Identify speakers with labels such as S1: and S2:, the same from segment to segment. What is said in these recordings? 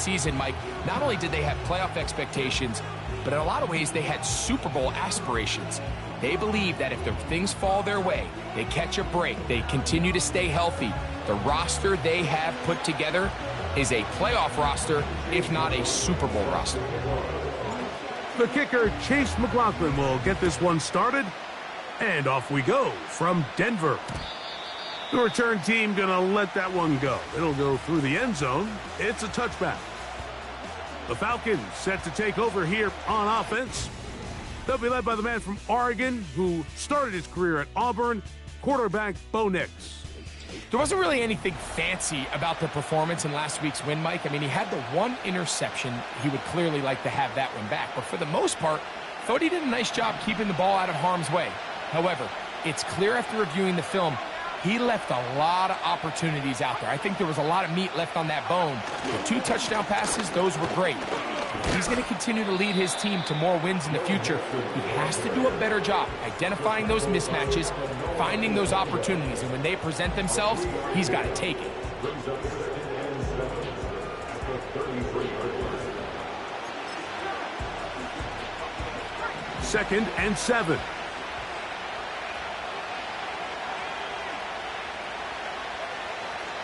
S1: season, Mike, not only did they have playoff expectations, but in a lot of ways they had Super Bowl aspirations. They believe that if things fall their way, they catch a break, they continue to stay healthy, the roster they have put together is a playoff roster, if not a Super Bowl roster.
S2: The kicker, Chase McLaughlin, will get this one started. And off we go from Denver. The return team going to let that one go. It'll go through the end zone. It's a touchback. The Falcons set to take over here on offense. They'll be led by the man from Oregon who started his career at Auburn, quarterback Bo Nix.
S1: There wasn't really anything fancy about the performance in last week's win, Mike. I mean, he had the one interception. He would clearly like to have that one back. But for the most part, I thought he did a nice job keeping the ball out of harm's way. However, it's clear after reviewing the film, he left a lot of opportunities out there. I think there was a lot of meat left on that bone. The 2 touchdown passes, those were great. If he's going to continue to lead his team to more wins in the future, he has to do a better job identifying those mismatches, finding those opportunities, and when they present themselves, he's got to take it.
S2: Second and 7.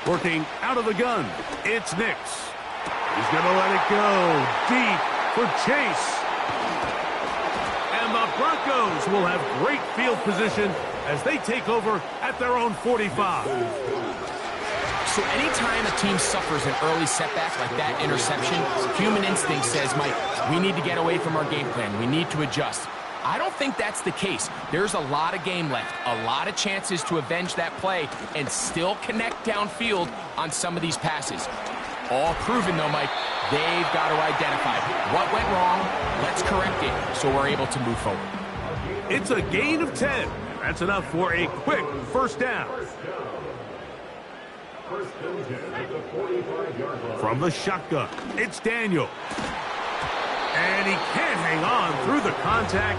S2: Working out of the gun, it's Nix. He's going to let it go deep for Chase. And the Broncos will have great field position as they take over at their own 45.
S1: So anytime a team suffers an early setback like that interception, human instinct says, Mike, we need to get away from our game plan. We need to adjust. I don't think that's the case. There's a lot of game left, a lot of chances to avenge that play and still connect downfield on some of these passes. All proven, though, Mike, they've got to identify what went wrong, let's correct it so we're able to move forward.
S2: It's a gain of 10. That's enough for a quick first down. From the shotgun, it's Daniel. And he can't hang on through the contact.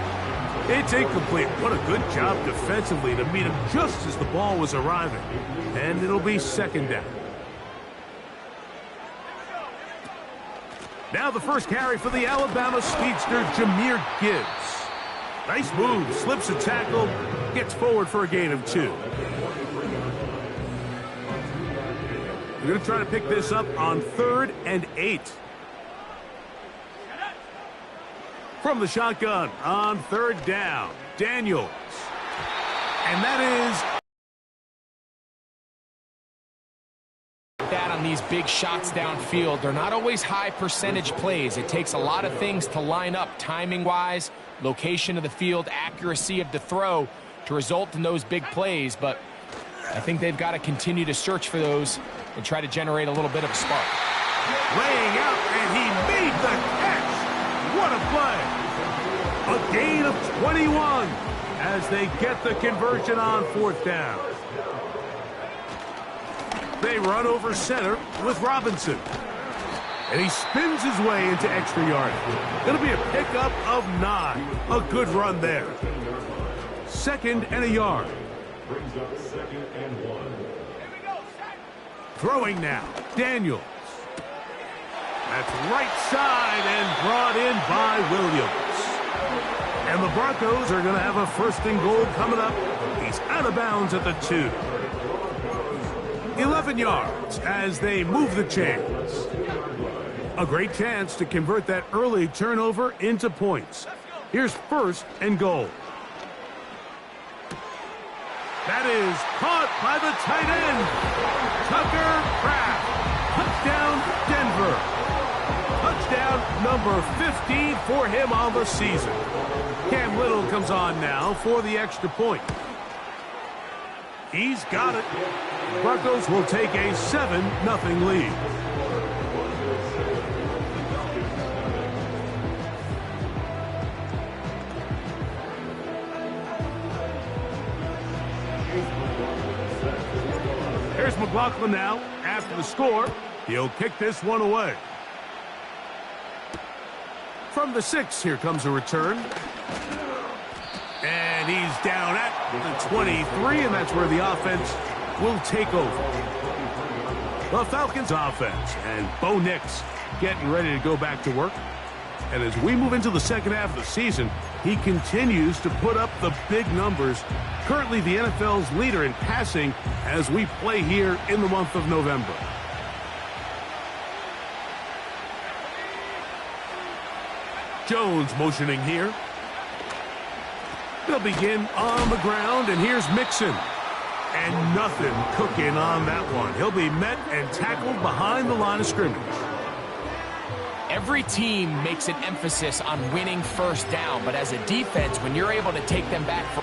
S2: It's incomplete. What a good job defensively to meet him just as the ball was arriving. And it'll be second down. Now the first carry for the Alabama speedster, Jahmyr Gibbs. Nice move, slips a tackle, gets forward for a gain of 2. We're going to try to pick this up on 3rd and 8. From the shotgun on 3rd down, Daniels. And that is...
S1: that on these big shots downfield. They're not always high percentage plays. It takes a lot of things to line up timing-wise, location of the field, accuracy of the throw to result in those big plays. But I think they've got to continue to search for those and try to generate a little bit of a spark.
S2: Laying out, and he made the catch. What a play. A gain of 21 as they get the conversion on 4th down. They run over center with Robinson. And he spins his way into extra yardage. Going to be a pickup of 9. A good run there. 2nd and a yard. Brings up 2nd and 1. Throwing now, Daniels. That's right side and brought in by Williams. And the Broncos are going to have a 1st and goal coming up. He's out of bounds at the 2. 11 yards as they move the chains. A great chance to convert that early turnover into points. Here's 1st and goal. That is caught by the tight end, Tucker Kraft. Touchdown, Denver. Touchdown number 15 for him on the season. Cam Little comes on now for the extra point. He's got it. Broncos will take a 7-0 lead. Here's McLaughlin now. After the score, he'll kick this one away. From the 6, here comes a return. And he's down at the 23, and that's where the offense will take over. The Falcons offense, and Bo Nix getting ready to go back to work. And as we move into the second half of the season, he continues to put up the big numbers. Currently the NFL's leader in passing as we play here in the month of November. Jones motioning here. They'll begin on the ground, and here's Mixon. And nothing cooking on that one. He'll be met and tackled behind the line of scrimmage.
S1: Every team makes an emphasis on winning first down, but as a defense, when you're able to take them back for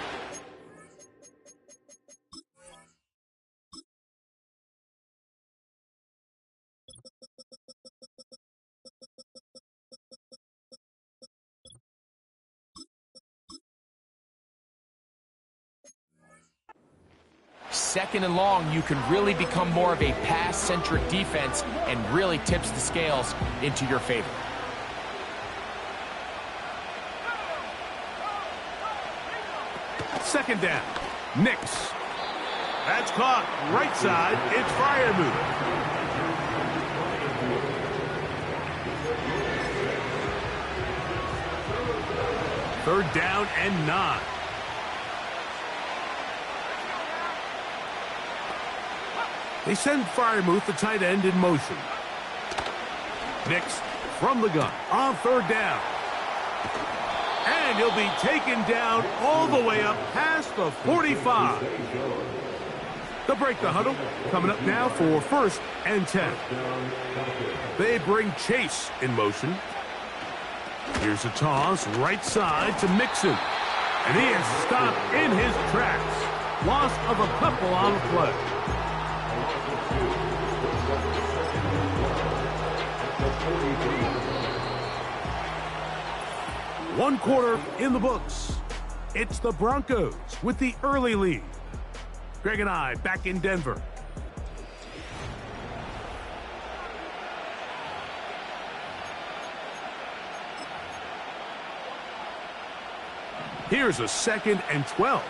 S1: second and long, you can really become more of a pass-centric defense and really tips the scales into your favor.
S2: Second down. Nix. That's caught. Right side. It's Freiermuth. Third down and 9. They send Freiermuth, the tight end, in motion. Nix from the gun on third down. And he'll be taken down all the way up past the 45. They'll break the huddle. Coming up now for first and 10. They bring Chase in motion. Here's a toss right side to Mixon. And he is stopped in his tracks. Loss of a couple on the play. One quarter in the books. It's the Broncos with the early lead. Greg and I back in Denver. Here's a second and 12.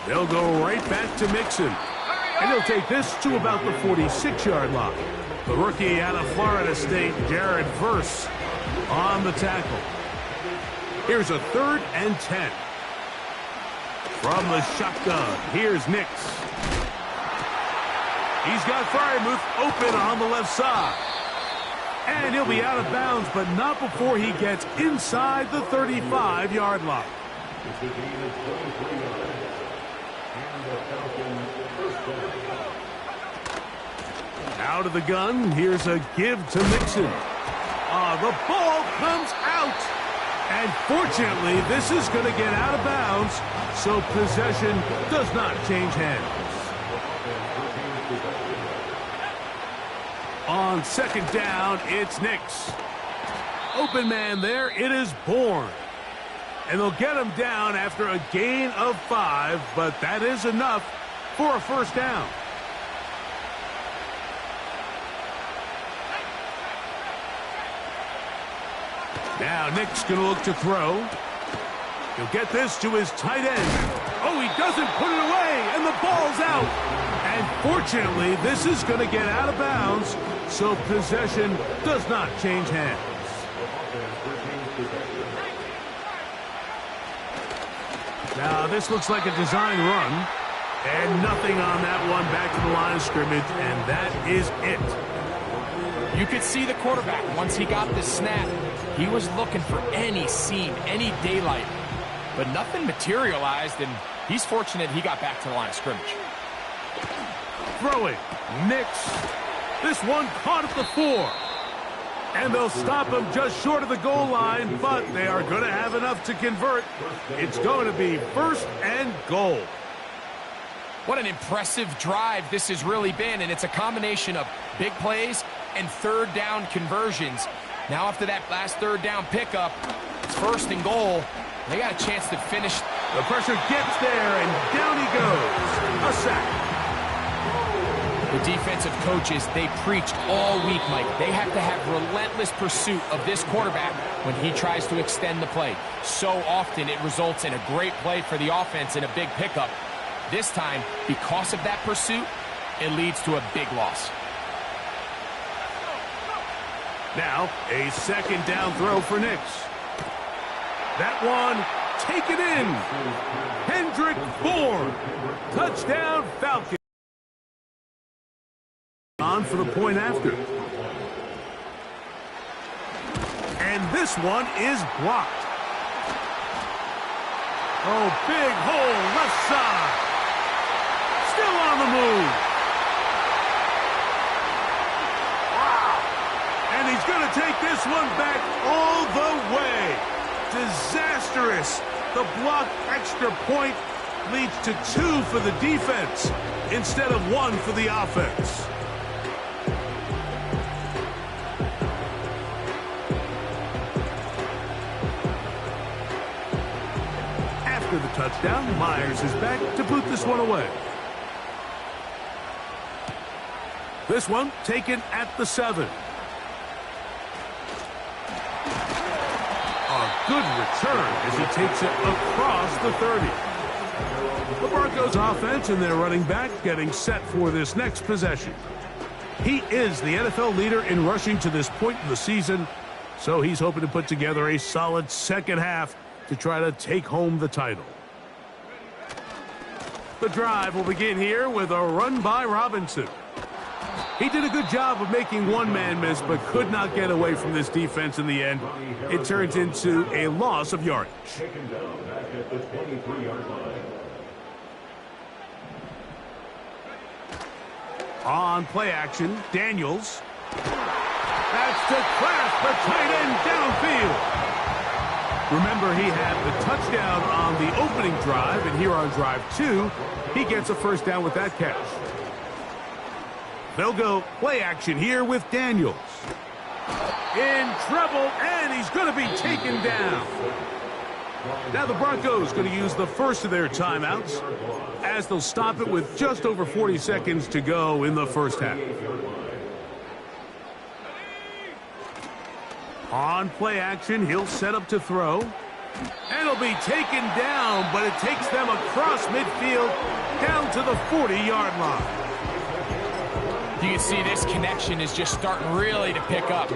S2: They'll go right back to Mixon. And he'll take this to about the 46-yard line. The rookie out of Florida State, Jared Verse, on the tackle. Here's a third and 10. From the shotgun, here's Nix. He's got Freiermuth open on the left side. And he'll be out of bounds, but not before he gets inside the 35-yard line. Out of the gun, here's a give to Mixon. The ball comes out. And fortunately, this is going to get out of bounds, so possession does not change hands. On second down, it's Nix. Open man there, it is Bourne. And they'll get him down after a gain of 5, but that is enough for a first down. Now Nick's going to look to throw. He'll get this to his tight end. Oh, he doesn't put it away, and the ball's out. And fortunately, this is going to get out of bounds, so possession does not change hands. Now, this looks like a design run, and nothing on that one back to the line of scrimmage, and that is it.
S1: You could see the quarterback, once he got the snap, he was looking for any seam, any daylight, but nothing materialized, and he's fortunate he got back to the line of scrimmage.
S2: Throwing, Nix. This one caught at the 4. And they'll stop him just short of the goal line, but they are going to have enough to convert. It's going to be first and goal.
S1: What an impressive drive this has really been, and it's a combination of big plays and third down conversions. Now after that last third down pickup, it's first and goal. They got a chance to finish.
S2: The pressure gets there, and down he goes. A sack.
S1: The defensive coaches, they preached all week, Mike. They have to have relentless pursuit of this quarterback when he tries to extend the play. So often it results in a great play for the offense and a big pickup. This time, because of that pursuit, it leads to a big loss.
S2: Now, a second down throw for Nix. That one, taken in. Hendrick Bourne. Touchdown, Falcon. On for the point after. And this one is blocked. Oh, big hole, left side. Still on the move. And he's going to take this one back all the way. Disastrous. The blocked extra point leads to 2 for the defense instead of 1 for the offense. After the touchdown, Myers is back to boot this one away. This one taken at the 7. A good return as he takes it across the 30. The Broncos offense and their running back getting set for this next possession. He is the NFL leader in rushing to this point in the season, so he's hoping to put together a solid second half to try to take home the title. The drive will begin here with a run by Robinson. He did a good job of making one man miss, but could not get away from this defense in the end. It turns into a loss of yardage. On play action, Daniels. That's to crash the tight end downfield. Remember, he had the touchdown on the opening drive, and here on drive 2, he gets a first down with that catch. They'll go play action here with Daniels. In trouble, and he's going to be taken down. Now the Broncos going to use the first of their timeouts as they'll stop it with just over 40 seconds to go in the first half. On play action, he'll set up to throw. And he'll be taken down, but it takes them across midfield down to the 40-yard line.
S1: You can see this connection is just starting really to pick up.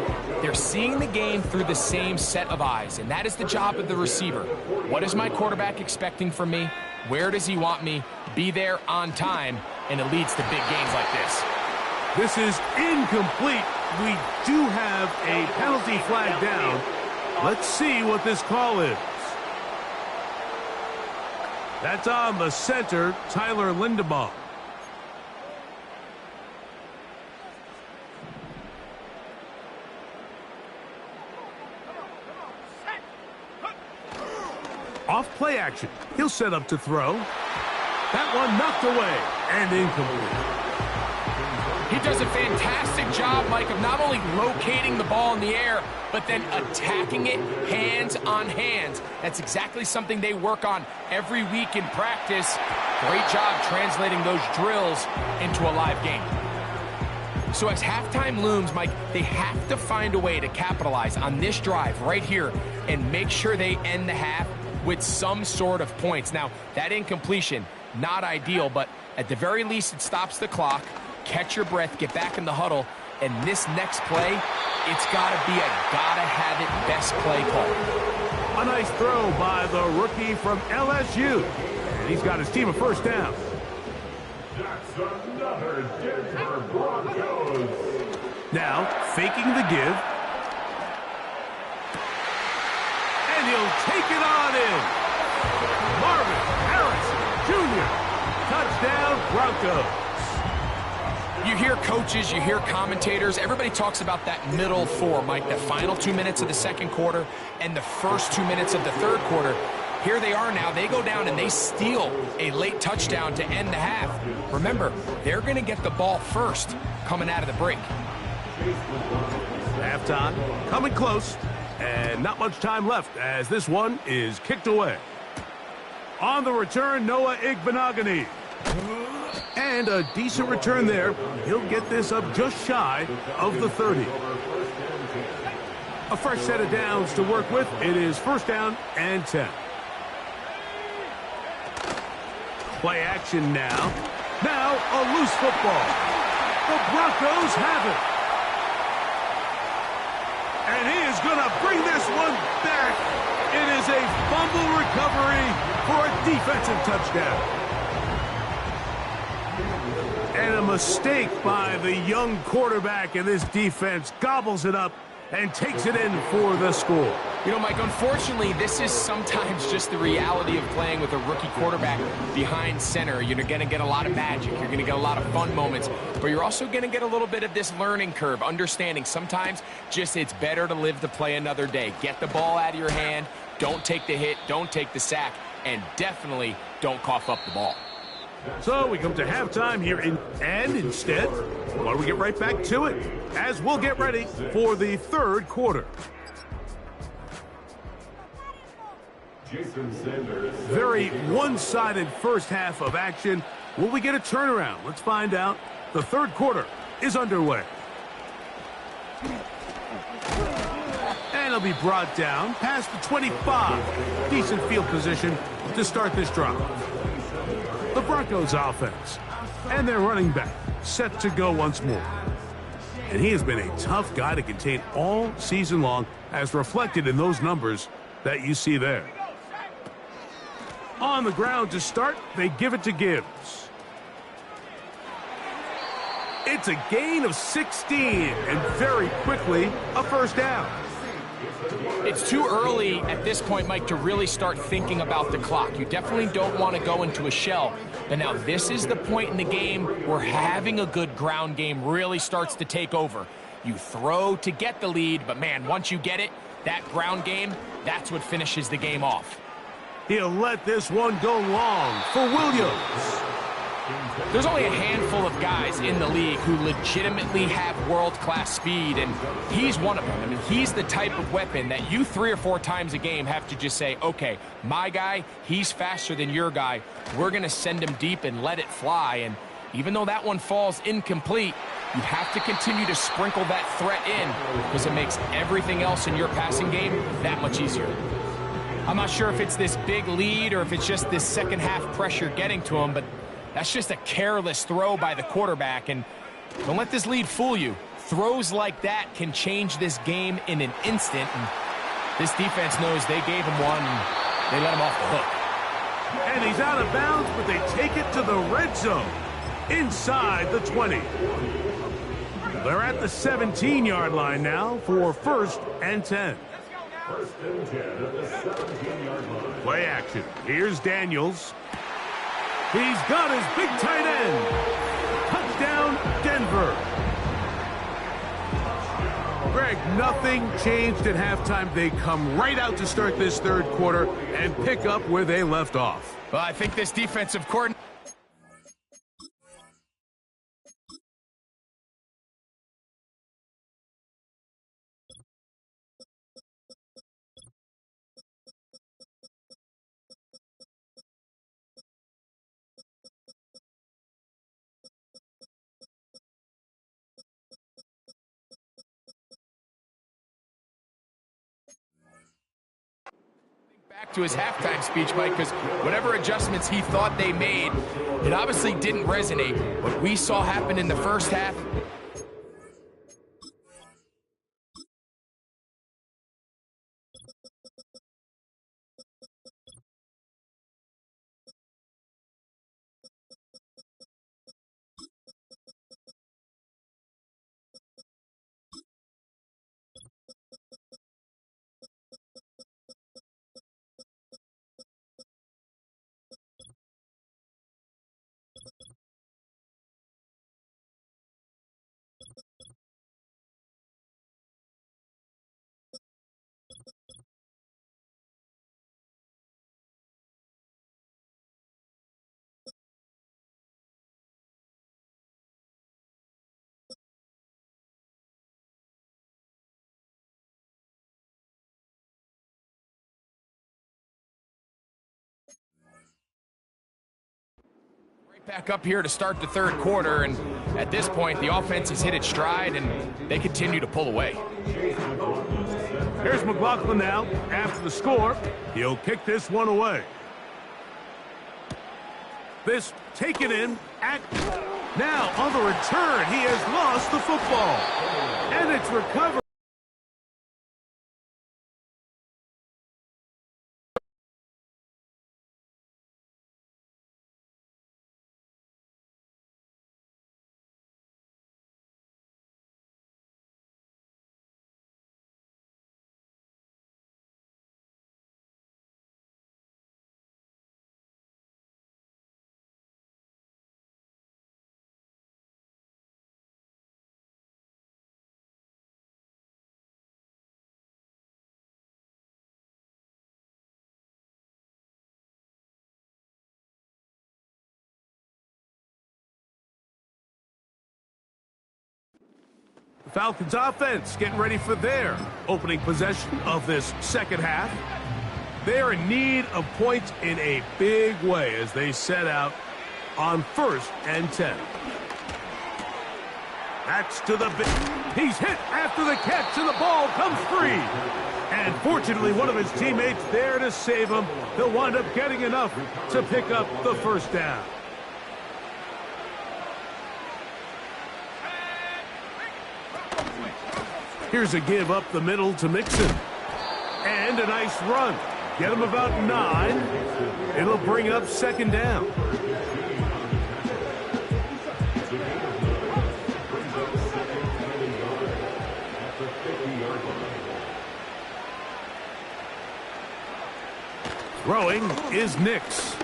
S1: They're seeing the game through the same set of eyes, and that is the job of the receiver. What is my quarterback expecting from me? Where does he want me? Be there on time, and it leads to big gains like this.
S2: This is incomplete. We do have a penalty flag down. Let's see what this call is. That's on the center, Tyler Lindebaum. Off play action. He'll set up to throw. That one knocked away and incomplete.
S1: He does a fantastic job, Mike, of not only locating the ball in the air, but then attacking it hands on hands. That's exactly something they work on every week in practice. Great job translating those drills into a live game. So as halftime looms, Mike, they have to find a way to capitalize on this drive right here and make sure they end the half with some sort of points. Now, that incompletion, not ideal, but at the very least, it stops the clock. Catch your breath, get back in the huddle, and this next play, it's got to be a gotta-have-it best play call.
S2: A nice throw by the rookie from LSU. And he's got his team a first down.
S3: That's another Denver Broncos.
S2: Now, faking the give. And he'll take it on in. Marvin Harrison Jr. Touchdown, Broncos.
S1: You hear coaches, you hear commentators, everybody talks about that middle four, Mike, the final 2 minutes of the second quarter and the first 2 minutes of the third quarter. Here they are now. They go down and they steal a late touchdown to end the half. Remember, they're going to get the ball first coming out of the break.
S2: Halftime coming close, and not much time left as this one is kicked away. On the return, Noah Igbenogany. And a decent return there. He'll get this up just shy of the 30. A fresh set of downs to work with. It is first down and 10. Play action now. Now a loose football. The Broncos have it. And he is going to bring this one back. It is a fumble recovery for a defensive touchdown. And a mistake by the young quarterback, and this defense gobbles it up and takes it in for the score.
S1: You know, Mike, unfortunately, this is sometimes just the reality of playing with a rookie quarterback behind center. You're going to get a lot of magic. You're going to get a lot of fun moments, but you're also going to get a little bit of this learning curve, understanding sometimes just it's better to live to play another day. Get the ball out of your hand. Don't take the hit. Don't take the sack. And definitely don't cough up the ball.
S2: So we come to halftime here, and instead, why don't we get right back to it as we'll get ready for the third quarter. Very one-sided first half of action. Will we get a turnaround? Let's find out. The third quarter is underway. And it'll be brought down past the 25. Decent field position to start this drive. The Broncos offense and their running back set to go once more. And he has been a tough guy to contain all season long, as reflected in those numbers that you see there. On the ground to start, they give it to Gibbs. It's a gain of 16, and very quickly, a first down.
S1: It's too early at this point, Mike, to really start thinking about the clock. You definitely don't want to go into a shell. But now this is the point in the game where having a good ground game really starts to take over. You throw to get the lead, but man, once you get it, that ground game, that's what finishes the game off.
S2: He'll let this one go long for Williams.
S1: There's only a handful of guys in the league who legitimately have world-class speed, and he's one of them. I mean, he's the type of weapon that you 3 or 4 times a game have to just say, okay, my guy, he's faster than your guy. We're going to send him deep and let it fly. And even though that one falls incomplete, you have to continue to sprinkle that threat in because it makes everything else in your passing game that much easier. I'm not sure if it's this big lead or if it's just this second half pressure getting to him, but that's just a careless throw by the quarterback, and don't let this lead fool you. Throws like that can change this game in an instant, and this defense knows they gave him one, and they let him off the hook.
S2: And he's out of bounds, but they take it to the red zone, inside the 20. They're at the 17-yard line now for 1st and 10.
S3: 1st and 10 at the 17-yard line.
S2: Play action. Here's Daniels. He's got his big tight end. Touchdown, Denver. Greg, nothing changed at halftime. They come right out to start this third quarter and pick up where they left off.
S1: Well, I think this defensive coordinator... back to his halftime speech, Mike, because whatever adjustments he thought they made, it obviously didn't resonate. What we saw happen in the first half, back up here to start the third quarter, and at this point the offense has hit its stride and they continue to pull away.
S2: Here's McLaughlin now. After the score, he'll kick this one away. This taken in Now, on the return, he has lost the football. And it's recovered. The Falcons offense getting ready for their opening possession of this second half. They're in need of points in a big way as they set out on 1st and 10. That's to the he's hit after the catch and the ball comes free. And fortunately, one of his teammates there to save him. He'll wind up getting enough to pick up the first down. Here's a give up the middle to Mixon. And a nice run. Get him about 9. It'll bring up 2nd down. Throwing is Nix.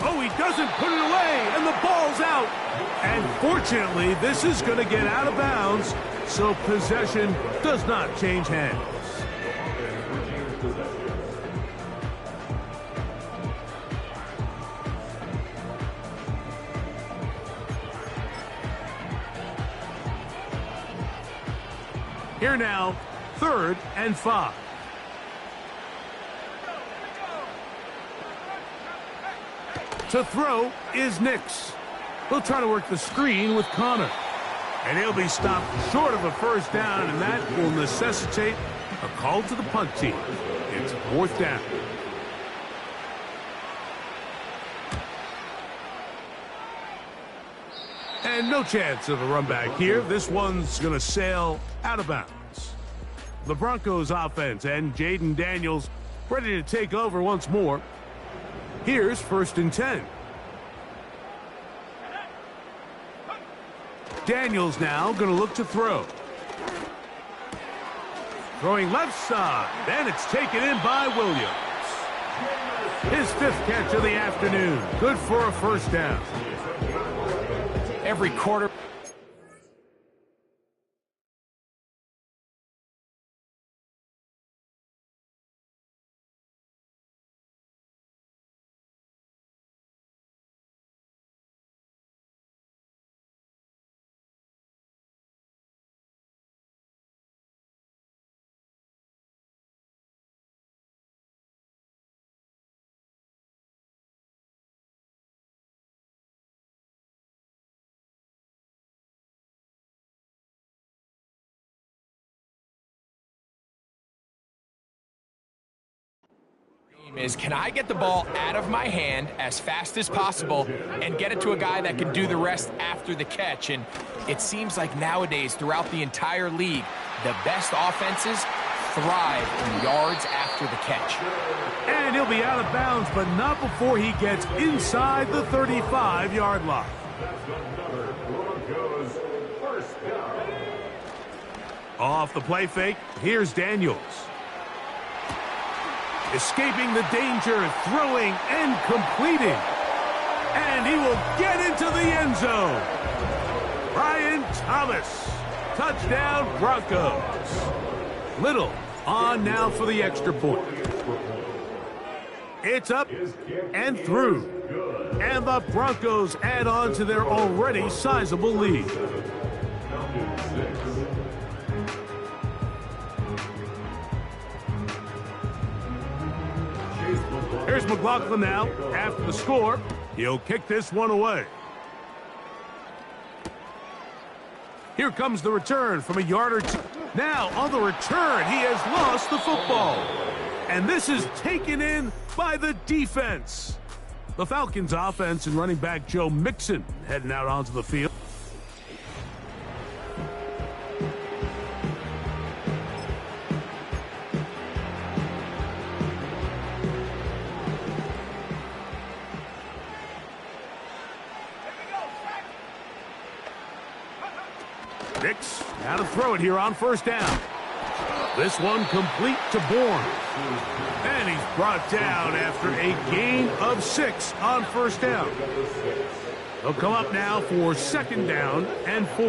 S2: Oh, he doesn't put it away, and the ball's out. And fortunately, this is going to get out of bounds, so possession does not change hands. Here now, 3rd and 5. To throw is Nix. He'll try to work the screen with Connor. And he'll be stopped short of a first down, and that will necessitate a call to the punt team. It's 4th down. And no chance of a run back here. This one's going to sail out of bounds. The Broncos offense and Jaden Daniels ready to take over once more. Here's 1st and 10. Daniels now going to look to throw. Throwing left side, and it's taken in by Williams. His 5th catch of the afternoon. Good for a first down.
S1: Every quarter. Is can I get the ball out of my hand as fast as possible and get it to a guy that can do the rest after the catch? And it seems like nowadays throughout the entire league, the best offenses thrive in yards after the catch.
S2: And he'll be out of bounds, but not before he gets inside the 35-yard line. Off the play fake, here's Daniels. Escaping the danger, throwing and completing. And he will get into the end zone. Brian Thomas. Touchdown, Broncos. Little on now for the extra point. It's up and through. And the Broncos add on to their already sizable lead. Here's McLaughlin now. After the score, he'll kick this one away. Here comes the return from a yard or two. Now, on the return, he has lost the football. And this is taken in by the defense. The Falcons offense and running back Joe Mixon heading out onto the field. Nix, now to throw it here on first down. This one complete to Bourne. And he's brought down after a gain of 6 on first down. He'll come up now for second down and 4.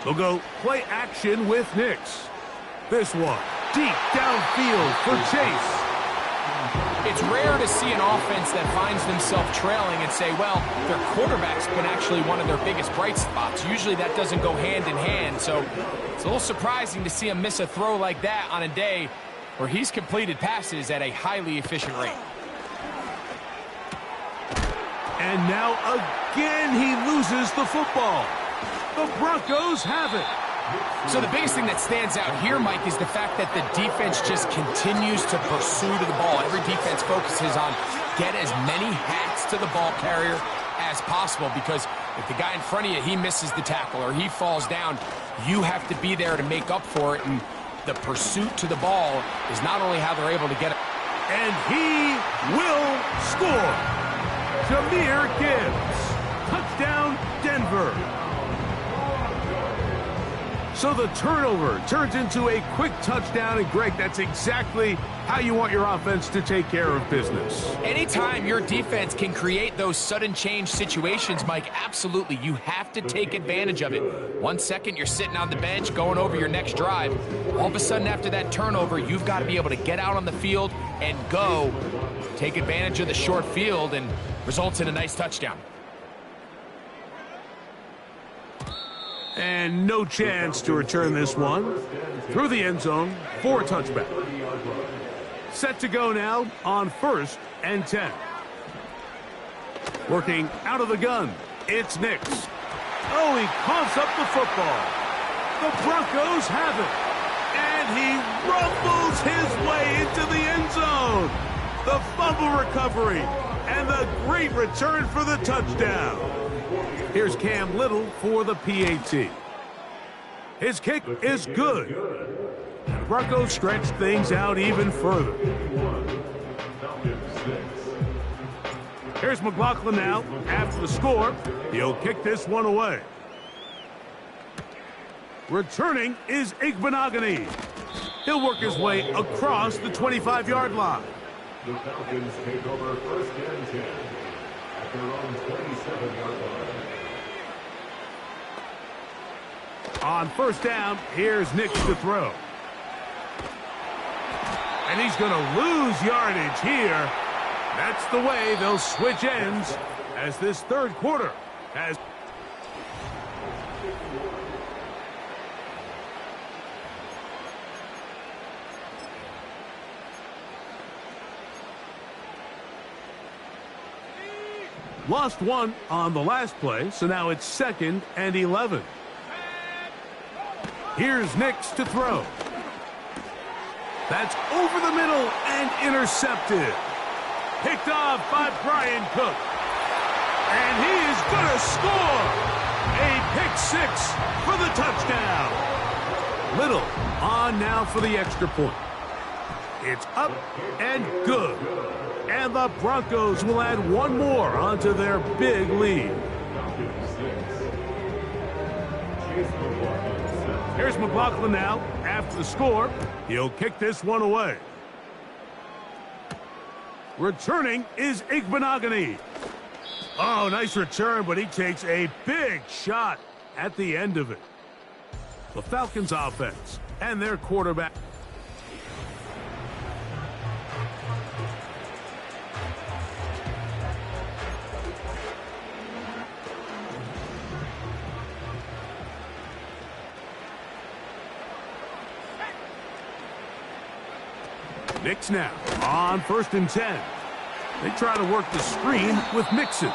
S2: They'll go play action with Nix. This one deep downfield for Chase.
S1: It's rare to see an offense that finds themselves trailing and say, well, their quarterback's been actually one of their biggest bright spots. Usually that doesn't go hand in hand, so it's a little surprising to see him miss a throw like that on a day where he's completed passes at a highly efficient rate.
S2: And now again he loses the football. The Broncos have it.
S1: So the biggest thing that stands out here, Mike, is the fact that the defense just continues to pursue to the ball. Every defense focuses on get as many hats to the ball carrier as possible, because if the guy in front of you, he misses the tackle or he falls down, you have to be there to make up for it. And the pursuit to the ball is not only how they're able to get it.
S2: And he will score. Jahmyr Gibbs. Touchdown, Denver. So the turnover turns into a quick touchdown, and Greg, that's exactly how you want your offense to take care of business.
S1: Anytime your defense can create those sudden change situations, Mike, absolutely, you have to take advantage of it. 1 second, you're sitting on the bench going over your next drive. All of a sudden, after that turnover, you've got to be able to get out on the field and go. Take advantage of the short field, and results in a nice touchdown.
S2: And no chance to return this one through the end zone for a touchback. Set to go now on 1st and 10. Working out of the gun, it's Nix. Oh, he coughs up the football. The Broncos have it. And he rumbles his way into the end zone. The fumble recovery and the great return for the touchdown. Here's Cam Little for the PAT. His kick is good. The Broncos stretch things out even further. Here's McLaughlin now. After the score, he'll kick this one away. Returning is Igbenogany. He'll work his way across the 25-yard line.
S3: The Falcons take over 1st and 10 at their own 27-yard line.
S2: On first down, here's Nix to throw. And he's going to lose yardage here. That's the way they'll switch ends as this third quarter has... Lost one on the last play, so now it's 2nd and 11. Here's Nix to throw. That's over the middle and intercepted. Picked off by Brian Cook. And he is going to score. A pick 6 for the touchdown. Little on now for the extra point. It's up and good. And the Broncos will add one more onto their big lead. Here's McLaughlin now. After the score, he'll kick this one away. Returning is Igbenogany. Oh, nice return, but he takes a big shot at the end of it. The Falcons offense and their quarterback. Nix now on 1st and 10. They try to work the screen with Mixon.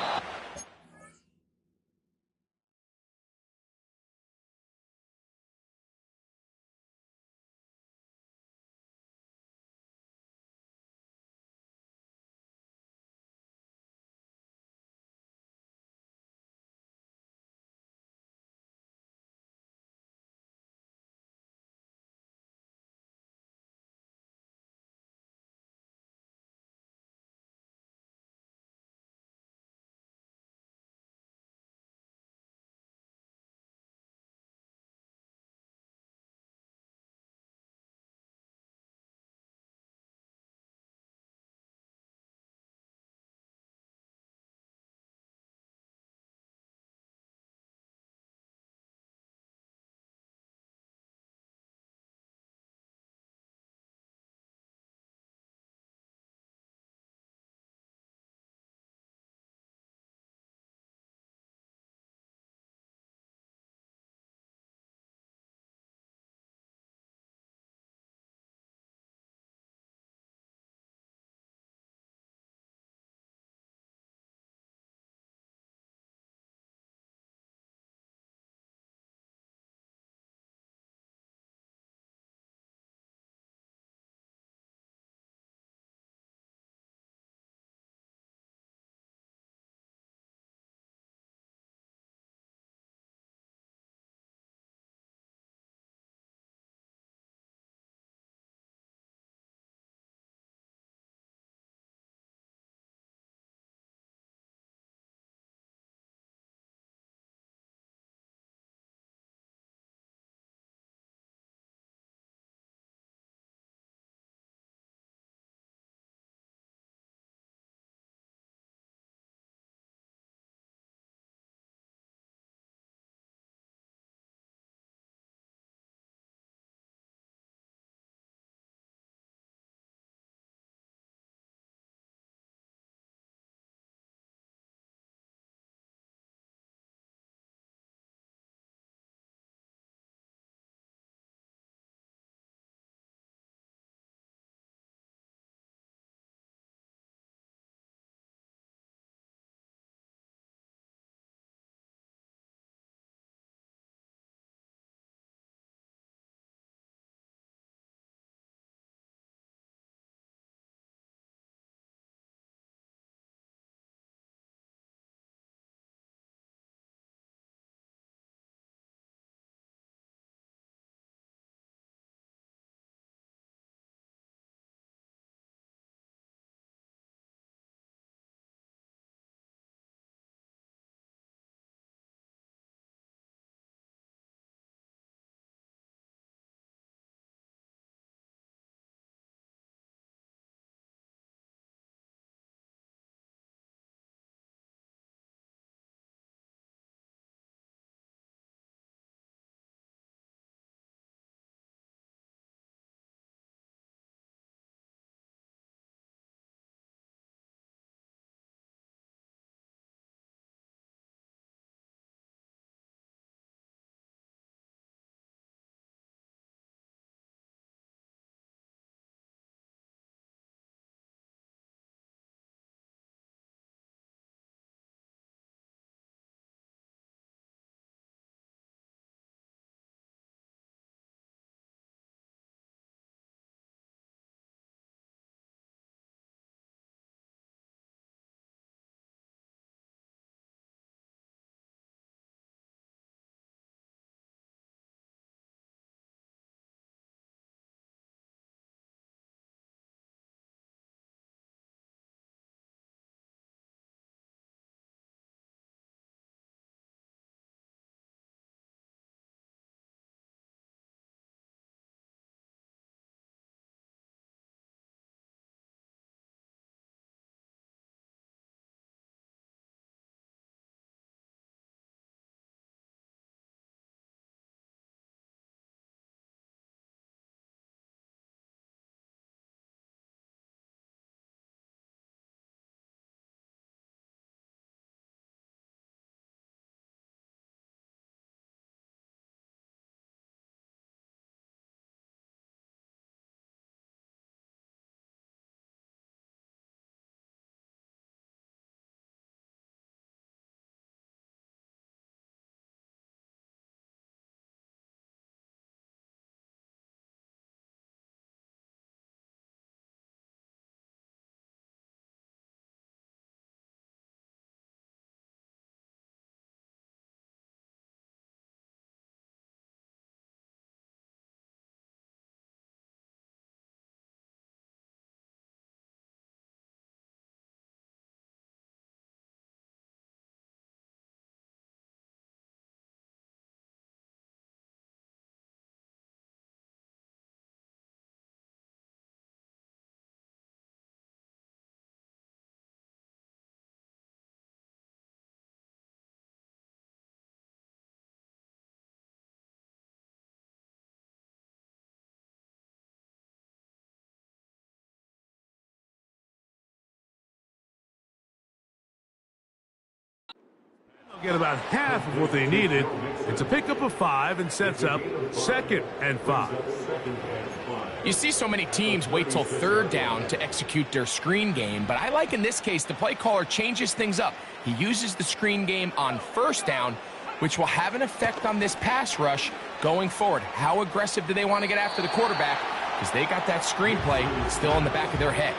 S2: Get about half of what they needed. It's a pickup of 5 and sets up 2nd and 5.
S1: You see so many teams wait till 3rd down to execute their screen game, but I like in this case the play caller changes things up. He uses the screen game on 1st down, which will have an effect on this pass rush going forward. How aggressive do they want to get after the quarterback? Because they got that screenplay still in the back of their head.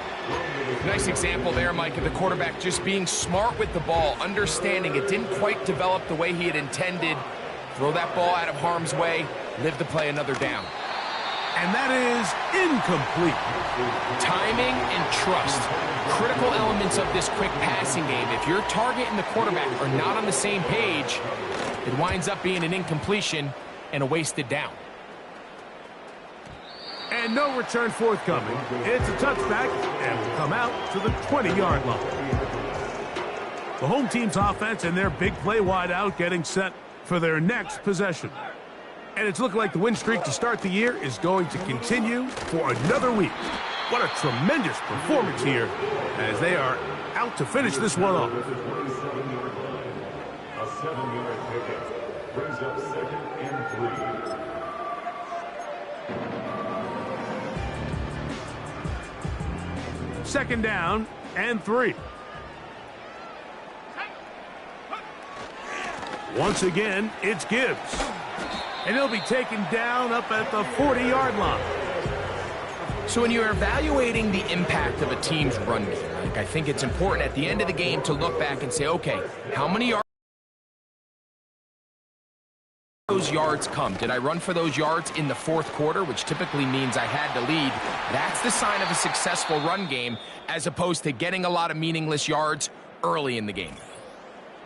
S1: Nice example there, Mike, of the quarterback just being smart with the ball, understanding it didn't quite develop the way he had intended. Throw that ball out of harm's way, live to play another down.
S2: And that is incomplete.
S1: Timing and trust, critical elements of this quick passing game. If your target and the quarterback are not on the same page, it winds up being an incompletion and a wasted down.
S2: And no return forthcoming. It's a touchback and will come out to the 20-yard line. The home team's offense and their big play wideout getting set for their next possession. And it's looking like the win streak to start the year is going to continue for another week. What a tremendous performance here as they are out to finish this one off.
S3: A 7-yard pickup brings up 2nd and 3.
S2: 2nd down and 3. Once again, it's Gibbs. And he'll be taken down up at the 40-yard line.
S1: So when you're evaluating the impact of a team's run game, Mike, I think it's important at the end of the game to look back and say, okay, how many yards those yards come? Did I run for those yards in the 4th quarter, which typically means I had to lead? That's the sign of a successful run game, as opposed to getting a lot of meaningless yards early in the game.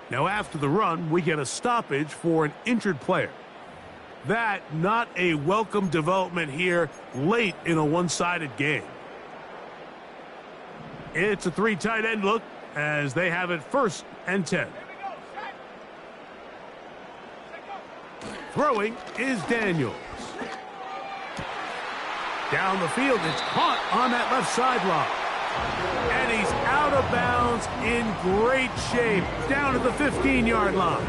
S2: Now after the run, we get a stoppage for an injured player. That not a welcome development here late in a one-sided game. It's a 3 tight end look as they have it 1st and 10. Throwing is Daniels. Down the field, it's caught on that left sideline. And he's out of bounds in great shape down at the 15-yard line.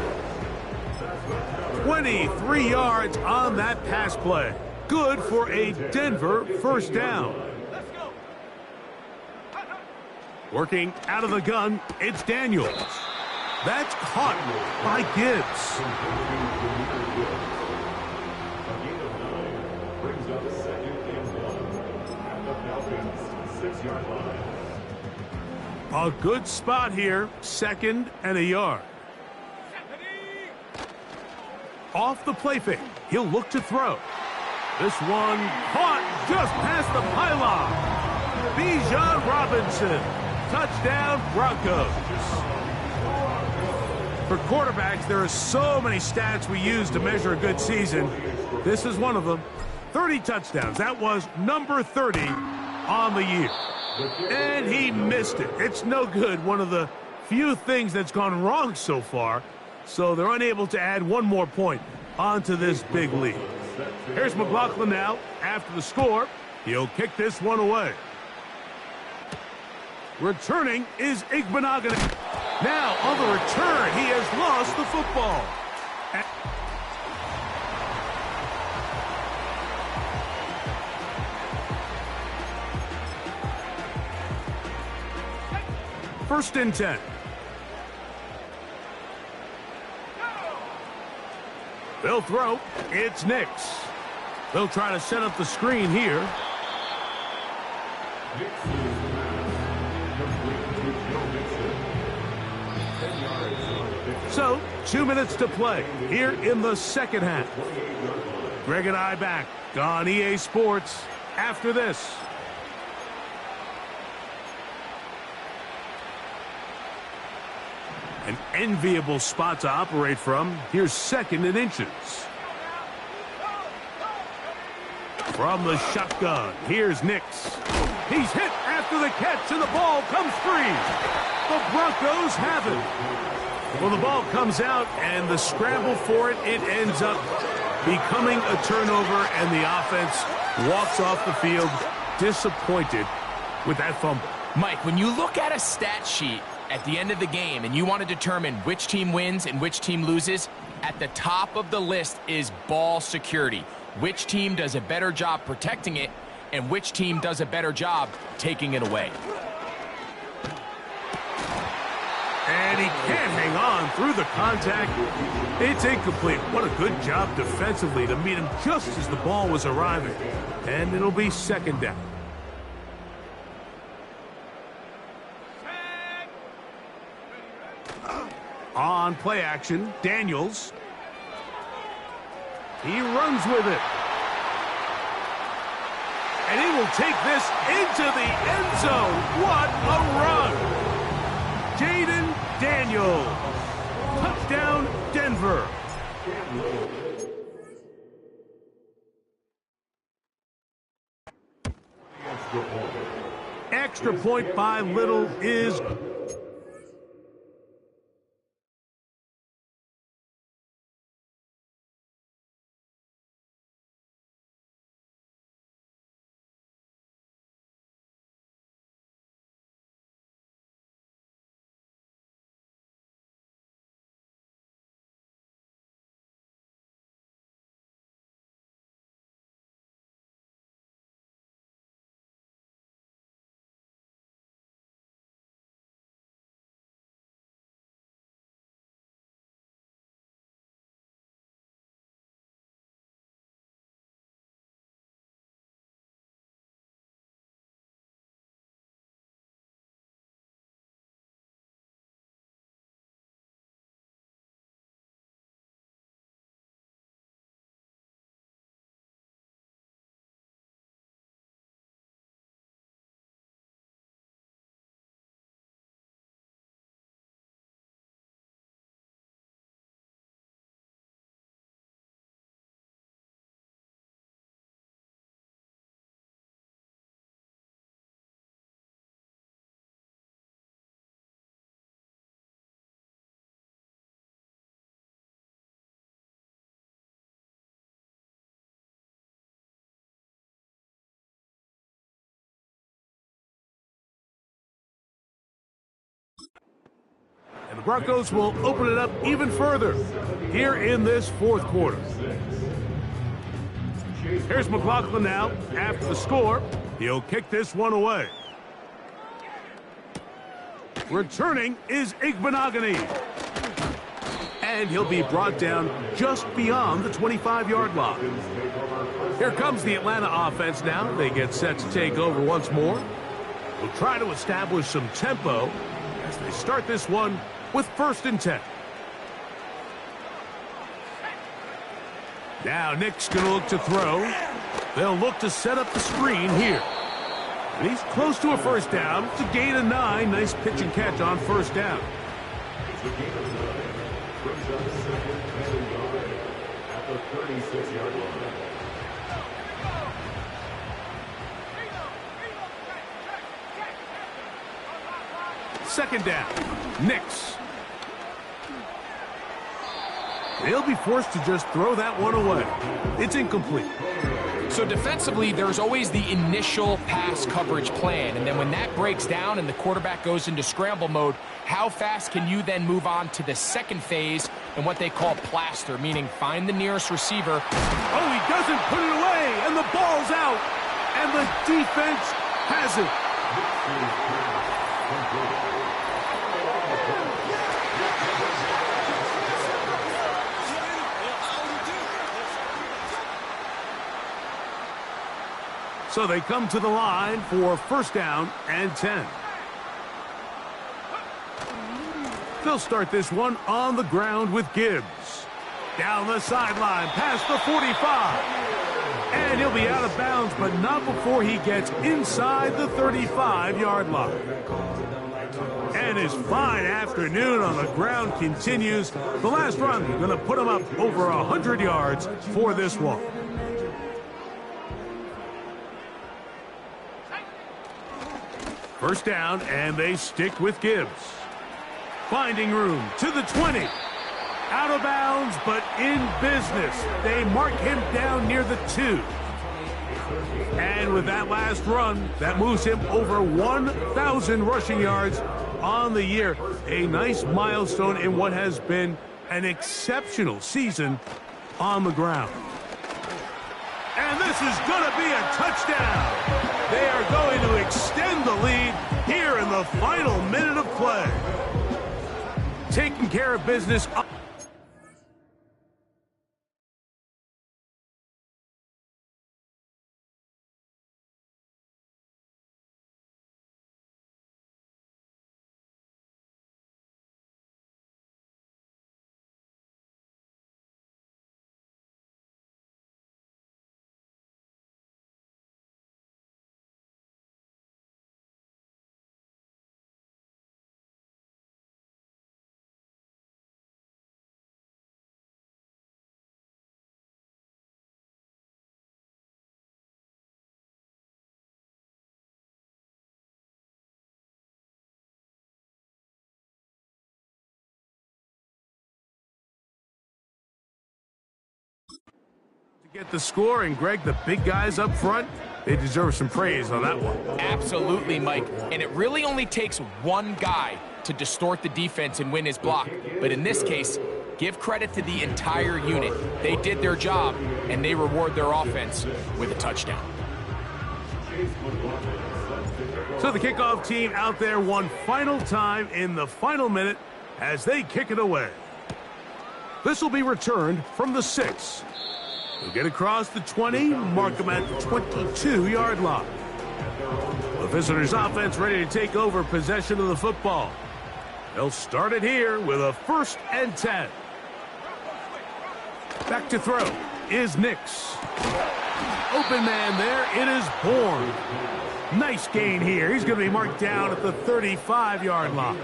S2: 23 yards on that pass play. Good for a Denver 1st down. Working out of the gun, it's Daniels. That's caught by Gibbs.
S3: Brings up 2nd and 1 at the Falcons' 6-yard line.
S2: A good spot here, 2nd and a yard. Off the play fake, he'll look to throw. This one caught just past the pylon. Bijan Robinson, touchdown Broncos. For quarterbacks, there are so many stats we use to measure a good season. This is one of them. 30 touchdowns. That was number 30 on the year. And he missed it. It's no good. One of the few things that's gone wrong so far. So they're unable to add one more point onto this big lead. Here's McLaughlin now. After the score, he'll kick this one away. Returning is Igbenogany. Now on the return, he has lost the football. 1st and 10. They'll throw. It's Nix. They'll try to set up the screen here. So, 2 minutes to play here in the 2nd half. Greg and I back on EA Sports after this. An enviable spot to operate from. Here's 2nd and inches. From the shotgun, here's Nix. He's hit after the catch, and the ball comes free. The Broncos have it. Well, the ball comes out, and the scramble for it, it ends up becoming a turnover, and the offense walks off the field disappointed with that fumble.
S1: Mike, when you look at a stat sheet At the end of the game, and you want to determine which team wins and which team loses, at the top of the list is ball security. Which team does a better job protecting it, and which team does a better job taking it away.
S2: And he can't hang on through the contact. It's incomplete. What a good job defensively to meet him just as the ball was arriving. And it'll be second down. On play action, Daniels. He runs with it. And he will take this into the end zone. What a run! Jaden Daniels. Touchdown, Denver. Extra point by Little is... And the Broncos will open it up even further here in this fourth quarter. Here's McLaughlin now after the score. He'll kick this one away. Returning is Igbenogany. And he'll be brought down just beyond the 25-yard line. Here comes the Atlanta offense now. They get set to take over once more. We'll try to establish some tempo as they start this one with 1st and 10. Now Nick's going to look to throw. They'll look to set up the screen here. And he's close to a first down. It's a gain of 9. Nice pitch and catch on first down.
S3: It's a gain of 9. Brings up second and 9 at the 36-yard line.
S2: Second down. Knicks. They'll be forced to just throw that one away. It's incomplete.
S1: So defensively, there's always the initial pass coverage plan. And then when that breaks down and the quarterback goes into scramble mode, how fast can you then move on to the second phase and what they call plaster, meaning find the nearest receiver.
S2: Oh, he doesn't put it away, and the ball's out. And the defense has it. So they come to the line for 1st down and 10. They'll start this one on the ground with Gibbs. Down the sideline, past the 45. And he'll be out of bounds, but not before he gets inside the 35-yard line. And his fine afternoon on the ground continues. The last run going to put him up over 100 yards for this one. First down, and they stick with Gibbs. Finding room to the 20. Out of bounds, but in business. They mark him down near the 2. And with that last run, that moves him over 1,000 rushing yards on the year. A nice milestone in what has been an exceptional season on the ground. And this is going to be a touchdown. They are going to extend the lead here in the final minute of play. Taking care of business. Get the score, and Greg, the big guys up front, they deserve some praise on that one.
S1: Absolutely, Mike. And it really only takes one guy to distort the defense and win his block. But in this case, give credit to the entire unit. They did their job, and they reward their offense with a touchdown.
S2: So the kickoff team out there one final time in the final minute as they kick it away. This will be returned from the 6. He'll get across the 20, mark him at the 22-yard line. The visitors' offense ready to take over possession of the football. They'll start it here with a 1st and 10. Back to throw is Nix. Open man there, it is Bourne. Nice gain here. He's going to be marked down at the 35-yard line.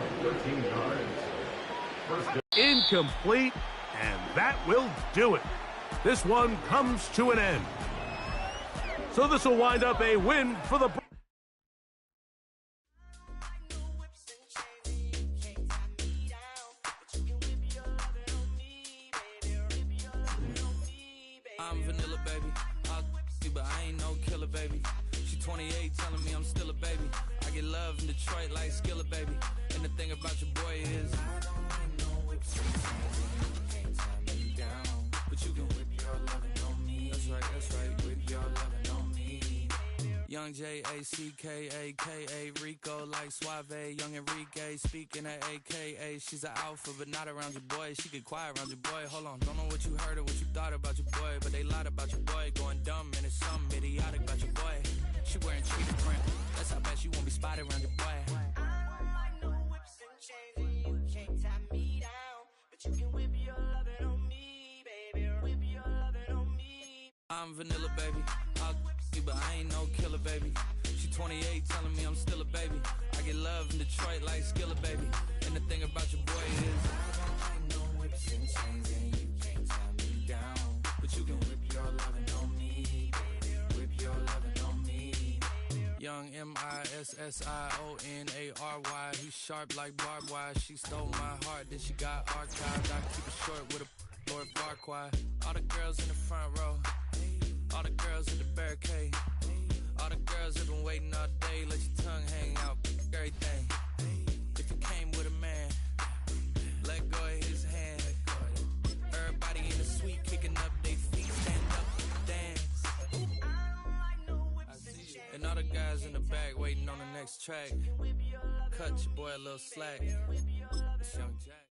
S2: Incomplete, and that will do it. This one comes to an end. So this will wind up a win for the...
S4: I'm vanilla, baby. I'll you, but I ain't no killer, baby. She 28, telling me I'm still a baby. I get love in Detroit like Skillet, baby. And the thing about your boy is I don't need no whips. You can't tie me down, but you can whip your lovin' on me. That's right, whip your lovin' on me. Young J-A-C-K-A-K-A Rico like Suave, young Enrique speaking at AKA. She's an alpha but not around your boy. She get quiet around your boy. Hold on, don't know what you heard or what you thought about your boy, but they lied about your boy. Going dumb and it's something idiotic about your boy. She wearing cheetah print, that's how bad she won't be spotted around your boy. I'm vanilla, baby. I'll you, but I ain't no killer, baby. She 28, telling me I'm still a baby. I get love in Detroit like Skillet, baby. And the thing about your boy is I don't like no whips and chains, and you can't tie me down. But you can whip your lovin' on me, baby. Whip your lovin' on me. Young MISSIONARY. He's sharp like barbed wire. She stole my heart, then she got archived. I keep it short with a Lord Farquhar. All the girls in the front row, all the girls in the barricade, all the girls have been waiting all day. Let your tongue hang out, everything. If you came with a man, let go of his hand. Everybody in the suite kicking up their feet, stand up, dance. I see you. And all the guys in the back waiting on the next track. Cut your boy a little slack. It's Young Jack.